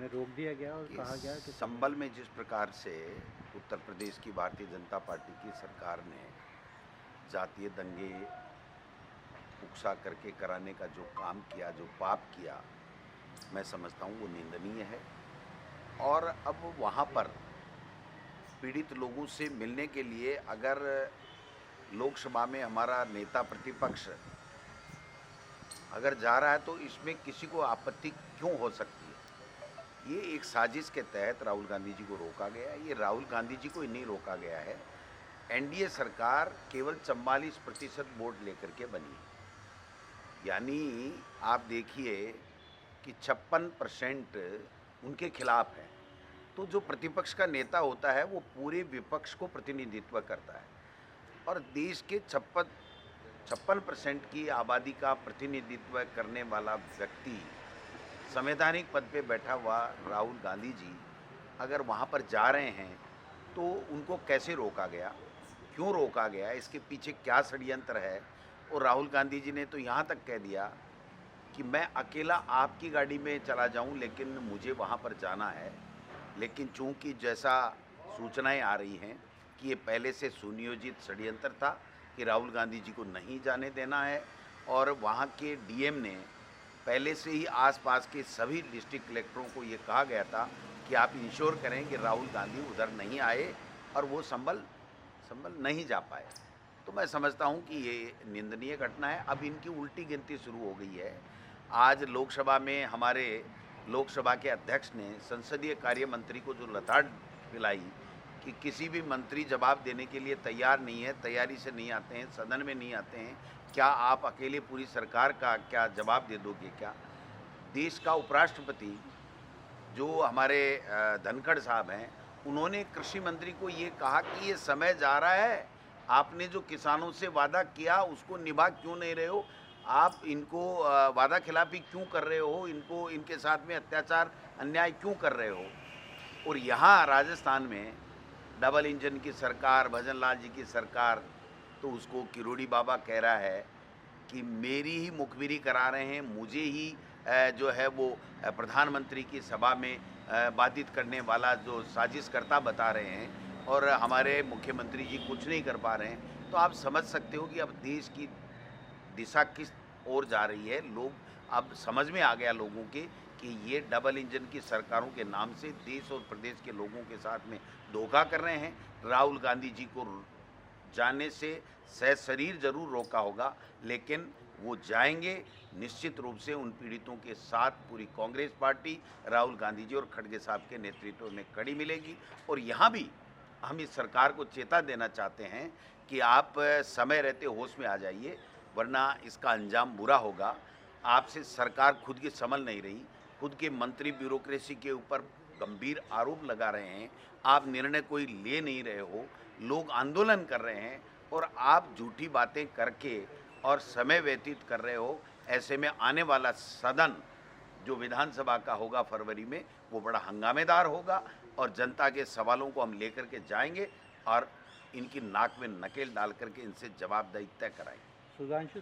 उन्हें रोक दिया गया और कि कहा गया कि संभल में जिस प्रकार से उत्तर प्रदेश की भारतीय जनता पार्टी की सरकार ने जातीय दंगे उकसा करके कराने का जो काम किया, जो पाप किया, मैं समझता हूँ वो निंदनीय है। और अब वहाँ पर पीड़ित लोगों से मिलने के लिए अगर लोकसभा में हमारा नेता प्रतिपक्ष अगर जा रहा है तो इसमें किसी को आपत्ति क्यों हो सकती है? ये एक साजिश के तहत राहुल गांधी जी को रोका गया है। ये राहुल गांधी जी को ही नहीं रोका गया है, एनडीए सरकार केवल 44% वोट लेकर के बनी है। यानी आप देखिए कि 56% उनके खिलाफ है। तो जो प्रतिपक्ष का नेता होता है वो पूरे विपक्ष को प्रतिनिधित्व करता है और देश के 56% की आबादी का प्रतिनिधित्व करने वाला व्यक्ति, संवैधानिक पद पे बैठा हुआ राहुल गांधी जी अगर वहाँ पर जा रहे हैं तो उनको कैसे रोका गया, क्यों रोका गया, इसके पीछे क्या षड्यंत्र है? और राहुल गांधी जी ने तो यहाँ तक कह दिया कि मैं अकेला आपकी गाड़ी में चला जाऊं लेकिन मुझे वहाँ पर जाना है। लेकिन चूंकि जैसा सूचनाएं आ रही हैं कि ये पहले से सुनियोजित षड्यंत्र था कि राहुल गांधी जी को नहीं जाने देना है और वहाँ के डीएम ने पहले से ही आसपास के सभी डिस्ट्रिक्ट कलेक्टरों को ये कहा गया था कि आप इंश्योर करें कि राहुल गांधी उधर नहीं आए और वो संभल नहीं जा पाए। तो मैं समझता हूँ कि ये निंदनीय घटना है। अब इनकी उल्टी गिनती शुरू हो गई है। आज लोकसभा में हमारे लोकसभा के अध्यक्ष ने संसदीय कार्य मंत्री को जो लताड़ पिलाई कि किसी भी मंत्री जवाब देने के लिए तैयार नहीं है, तैयारी से नहीं आते हैं, सदन में नहीं आते हैं, क्या आप अकेले पूरी सरकार का क्या जवाब दे दोगे क्या? देश का उपराष्ट्रपति जो हमारे धनखड़ साहब हैं, उन्होंने कृषि मंत्री को ये कहा कि ये समय जा रहा है, आपने जो किसानों से वादा किया उसको निभा क्यों नहीं रहे हो? आप इनको वादा खिलाफी क्यों कर रहे हो? इनको इनके साथ में अत्याचार अन्याय क्यों कर रहे हो? और यहाँ राजस्थान में डबल इंजन की सरकार, भजन लाल जी की सरकार, तो उसको किरोड़ी बाबा कह रहा है कि मेरी ही मुखबिरी करा रहे हैं, मुझे ही जो है वो प्रधानमंत्री की सभा में बाधित करने वाला जो साजिशकर्ता बता रहे हैं और हमारे मुख्यमंत्री जी कुछ नहीं कर पा रहे हैं। तो आप समझ सकते हो कि अब देश की दिशा किस ओर जा रही है। लोग अब समझ में आ गया लोगों के कि ये डबल इंजन की सरकारों के नाम से देश और प्रदेश के लोगों के साथ में धोखा कर रहे हैं। राहुल गांधी जी को जाने से सशरीर जरूर रोका होगा, लेकिन वो जाएंगे निश्चित रूप से। उन पीड़ितों के साथ पूरी कांग्रेस पार्टी, राहुल गांधी जी और खड़गे साहब के नेतृत्व में कड़ी मिलेगी। और यहाँ भी हम इस सरकार को चेता देना चाहते हैं कि आप समय रहते होश में आ जाइए, वरना इसका अंजाम बुरा होगा। आपसे सरकार खुद की संभल नहीं रही, खुद के मंत्री ब्यूरोक्रेसी के ऊपर गंभीर आरोप लगा रहे हैं, आप निर्णय कोई ले नहीं रहे हो, लोग आंदोलन कर रहे हैं और आप झूठी बातें करके और समय व्यतीत कर रहे हो। ऐसे में आने वाला सदन जो विधानसभा का होगा फरवरी में, वो बड़ा हंगामेदार होगा और जनता के सवालों को हम लेकर के जाएंगे और इनकी नाक में नकेल डाल करके इनसे जवाबदेही तय कराएंगे। सुधांशु